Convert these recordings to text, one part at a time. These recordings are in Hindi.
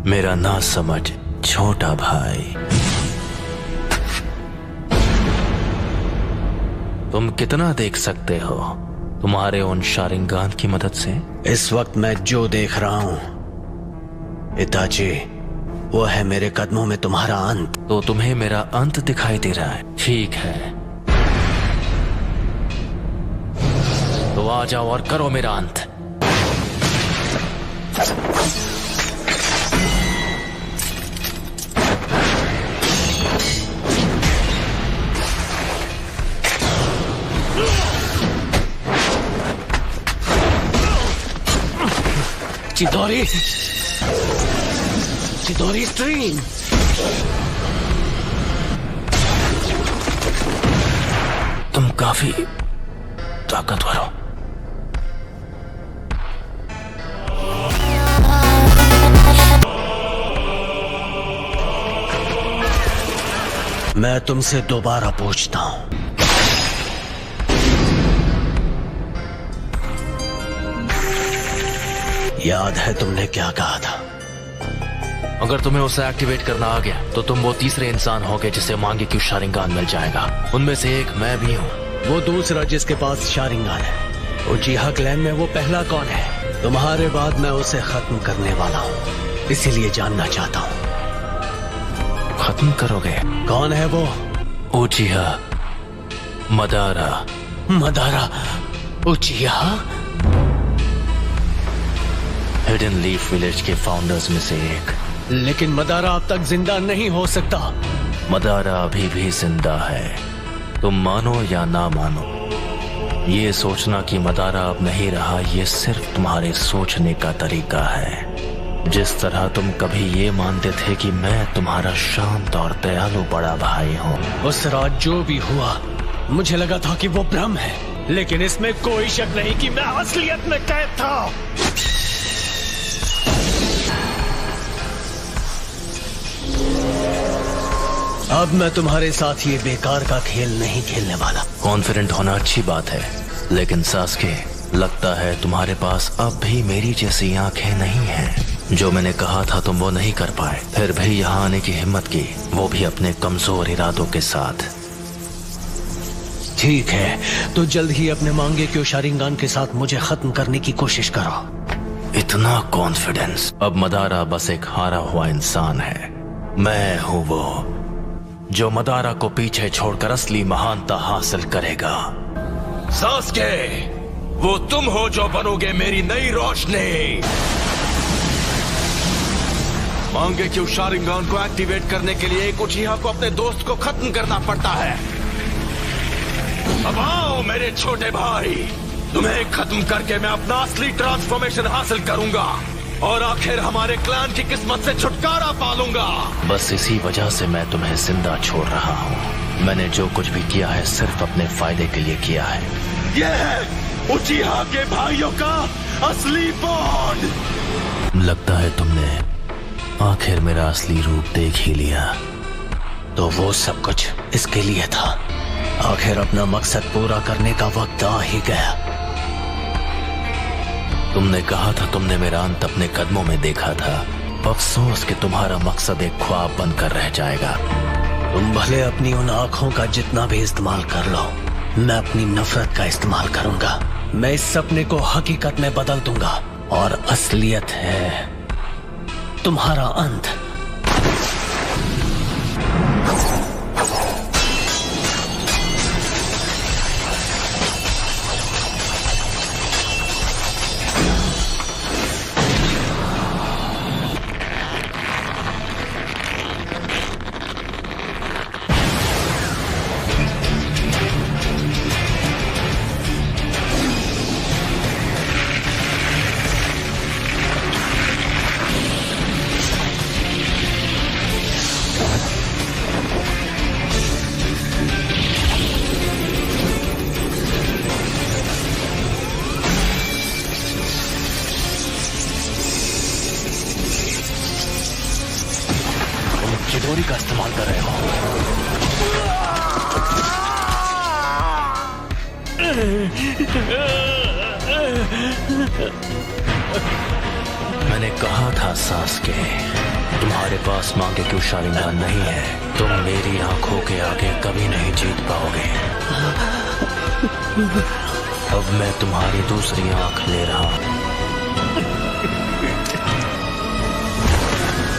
मेरा ना समझ छोटा भाई, तुम कितना देख सकते हो तुम्हारे उन शारिंगान की मदद से? इस वक्त मैं जो देख रहा हूं इताची, वो है मेरे कदमों में तुम्हारा अंत। तो तुम्हें मेरा अंत दिखाई दे रहा है? ठीक है, तो आ जाओ और करो मेरा अंत। चिदोरी, चिदोरी स्ट्रीम। तुम काफी ताकतवर हो। मैं तुमसे दोबारा पूछता हूं, याद है तुमने क्या कहा था? अगर तुम्हें उसे एक्टिवेट करना आ गया तो तुम वो तीसरे इंसान होगे जिसे मांगे क्यों शारिंगान मिल जाएगा। उनमें से एक मैं भी हूँ। वो दूसरा जिसके पास शारिंगान है, उचिहा क्लैन में वो पहला कौन है? तुम्हारे बाद मैं उसे खत्म करने वाला हूँ, इसीलिए जानना चाहता हूँ। खत्म करोगे? कौन है वो? उचिहा Madara. Madara उचिहा? Hidden leaf village के फाउंडर्स में से एक। लेकिन मदारा अब तक जिंदा नहीं हो सकता। मदारा अभी भी जिंदा है, तुम मानो या ना मानो। ये सोचना कि मदारा अब नहीं रहा, ये सिर्फ तुम्हारे सोचने का तरीका है। जिस तरह तुम कभी ये मानते थे कि मैं तुम्हारा शांत और दयालु बड़ा भाई हूँ। उस रात जो भी हुआ, मुझे लगा था कि वो भ्रम है, लेकिन इसमें कोई शक नहीं कि मैं असलियत में कैद था। अब मैं तुम्हारे साथ ये बेकार का खेल नहीं खेलने वाला। कॉन्फिडेंट होना अच्छी बात है, लेकिन सास्के, लगता है तुम्हारे पास अब भी मेरी जैसी आंखें नहीं हैं। जो मैंने कहा था तुम वो नहीं कर पाए, फिर भी यहाँ आने की हिम्मत की, वो भी अपने कमजोर इरादों के साथ। ठीक है, तो जल्द ही अपने मांगे क्यों शारिंगान के साथ मुझे खत्म करने की कोशिश करो। इतना कॉन्फिडेंस? अब मदारा बस एक हारा हुआ इंसान है। मैं हूँ वो जो मदारा को पीछे छोड़कर असली महानता हासिल करेगा। सास्के, वो तुम हो जो बनोगे मेरी नई रोशनी। मांगे क्यों शारिंगान को एक्टिवेट करने के लिए एक उचिहा को अपने दोस्त को खत्म करना पड़ता है। अब आओ मेरे छोटे भाई, तुम्हें खत्म करके मैं अपना असली ट्रांसफॉर्मेशन हासिल करूंगा और आखिर हमारे क्लैन की किस्मत से छुटकारा पालूंगा। बस इसी वजह से मैं तुम्हें जिंदा छोड़ रहा हूँ। मैंने जो कुछ भी किया है सिर्फ अपने फायदे के लिए किया है। यह है उचिहा के भाइयों का असली बॉन्ड। लगता है तुमने आखिर मेरा असली रूप देख ही लिया। तो वो सब कुछ इसके लिए था। आखिर अपना मकसद पूरा करने का वक्त आ ही गया। तुमने कहा था तुमने मेरा अंत अपने कदमों में देखा था। अफसोस कि तुम्हारा मकसद एक ख्वाब बनकर रह जाएगा। तुम भले अपनी उन आंखों का जितना भी इस्तेमाल कर लो, मैं अपनी नफरत का इस्तेमाल करूंगा। मैं इस सपने को हकीकत में बदल दूंगा और असलियत है तुम्हारा अंत। चिदोरी का इस्तेमाल कर रहे हो। मैंने कहा था सास्के, तुम्हारे पास मांगे क्यों शालिंगान नहीं है? तुम मेरी आंखों के आगे कभी नहीं जीत पाओगे। अब मैं तुम्हारी दूसरी आंख ले रहा हूं।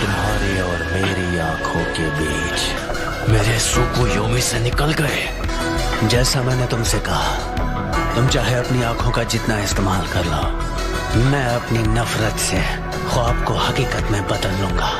तुम्हारी और मेरी आंखों के बीच मेरे सुकुयोमी से निकल गए। जैसा मैंने तुमसे कहा, तुम चाहे अपनी आंखों का जितना इस्तेमाल कर लो, मैं अपनी नफरत से ख्वाब को हकीकत में बदल लूंगा।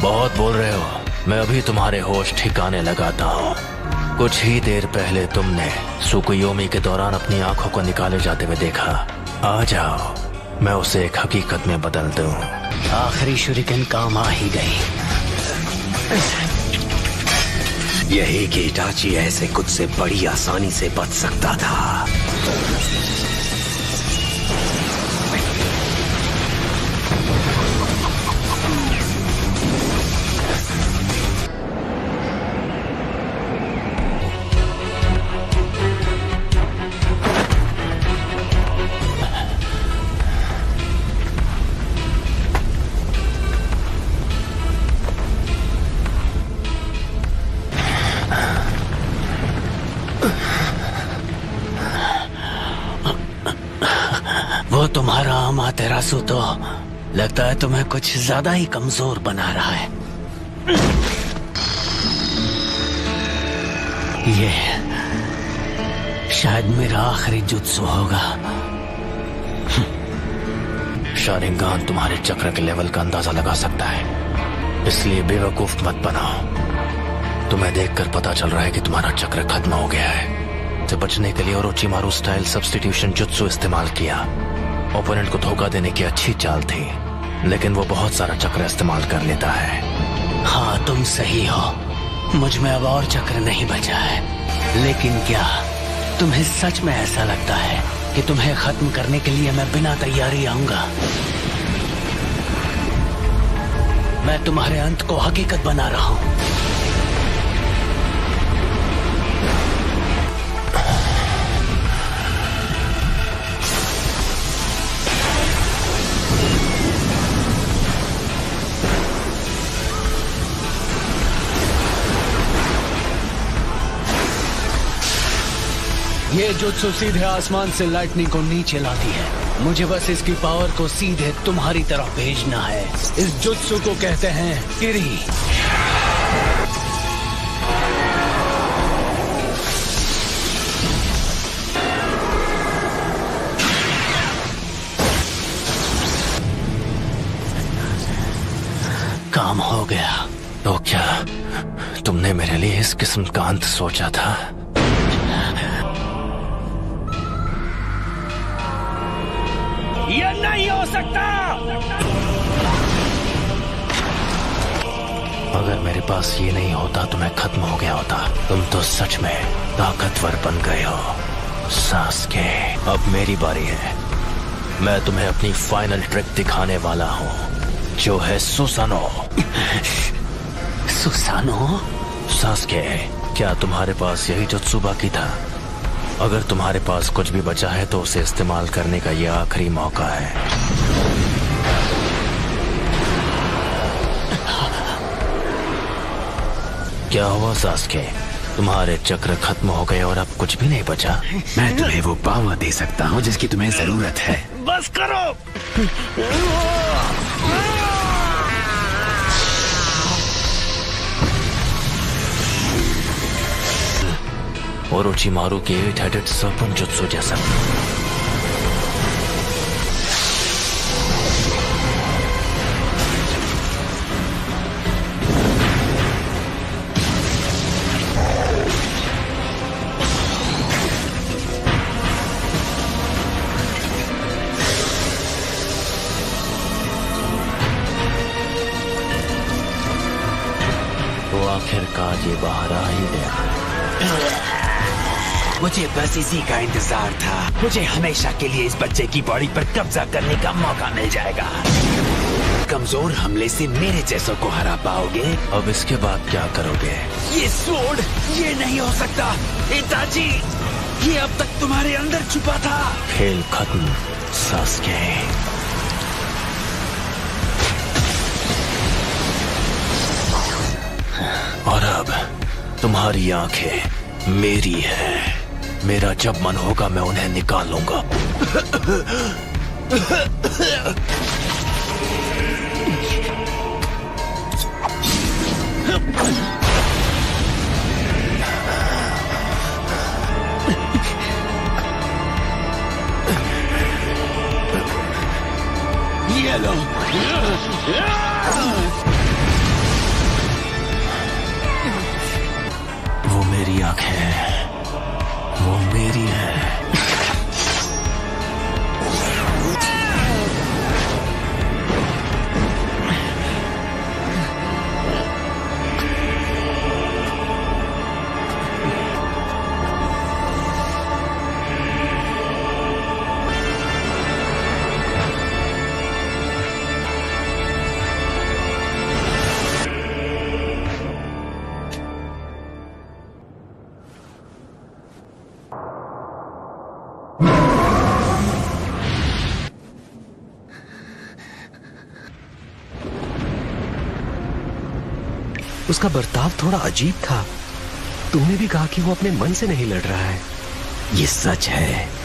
बहुत बोल रहे हो। मैं अभी तुम्हारे होश ठिकाने लगाता हूँ। कुछ ही देर पहले तुमने सुकुयोमी के दौरान अपनी आंखों को निकाले जाते हुए देखा। आ जाओ, मैं उसे एक हकीकत में बदल दूं। आखिरी शुरिकन काम आ ही गई। यही कि इटाची ऐसे कुछ से बड़ी आसानी से बच सकता था। वो तुम्हारा अमातेरासु तो लगता है तुम्हें कुछ ज्यादा ही कमजोर बना रहा है। ये शायद मेरा आखिरी जुत्सु होगा। शालिंगान तुम्हारे चक्र के लेवल का अंदाजा लगा सकता है, इसलिए बेवकूफ मत बनाओ। तुम्हें देखकर पता चल रहा है कि तुम्हारा चक्र खत्म हो गया है। से बचने के लिए ओरोचिमारू स्टाइल सब्स्टिट्यूशन जुत्सु इस्तेमाल किया। ओपोनेंट को धोखा देने की अच्छी चाल थी, लेकिन वो बहुत सारा चक्र इस्तेमाल कर लेता है। हाँ, तुम सही हो। मुझ में अब और चक्र नहीं बचा है। लेकिन क्या तुम्हें सच में ऐसा लगता है कि तुम्हें खत्म करने के लिए मैं बिना तैयारी आऊंगा? मैं तुम्हारे अंत को हकीकत बना रहा हूं। ये जुत्सु सीधे आसमान से लाइटनिंग को नीचे लाती है। मुझे बस इसकी पावर को सीधे तुम्हारी तरफ भेजना है। इस जुत्सु को कहते हैं किरी। काम हो गया। तो क्या तुमने मेरे लिए इस किस्म का अंत सोचा था? ये नहीं हो सकता। अगर मेरे पास ये नहीं होता तो मैं खत्म हो गया होता। तुम तो सच में ताकतवर बन गए हो सास्के। अब मेरी बारी है। मैं तुम्हें अपनी फाइनल ट्रिक दिखाने वाला हूँ, जो है सुसानो। सुसानो? सास्के, क्या तुम्हारे पास यही जुत्सु बाकी था? अगर तुम्हारे पास कुछ भी बचा है तो उसे इस्तेमाल करने का यह आखिरी मौका है। क्या हुआ सास्के? तुम्हारे चक्र खत्म हो गए और अब कुछ भी नहीं बचा? मैं तुम्हें वो पावर दे सकता हूँ जिसकी तुम्हें जरूरत है। बस करो। ओरोचिमारू के 8-headed serpent जुत्सु जैसा। तो आखिरकार ये बाहर आ ही गया। मुझे बस इसी का इंतजार था। मुझे हमेशा के लिए इस बच्चे की बॉडी पर कब्जा करने का मौका मिल जाएगा। कमजोर हमले से मेरे जैसों को हरा पाओगे। अब इसके बाद क्या करोगे? ये स्वॉर्ड, ये नहीं हो सकता। इताची, ये अब तक तुम्हारे अंदर छुपा था। खेल खत्म सास्के। तुम्हारी आंखें मेरी है। मेरा जब मन होगा मैं उन्हें निकालूंगा। ये लो। वो मेरी आंखें हैं, वो मेरी है। उसका बर्ताव थोड़ा अजीब था। तुमने भी कहा कि वो अपने मन से नहीं लड़ रहा है। ये सच है।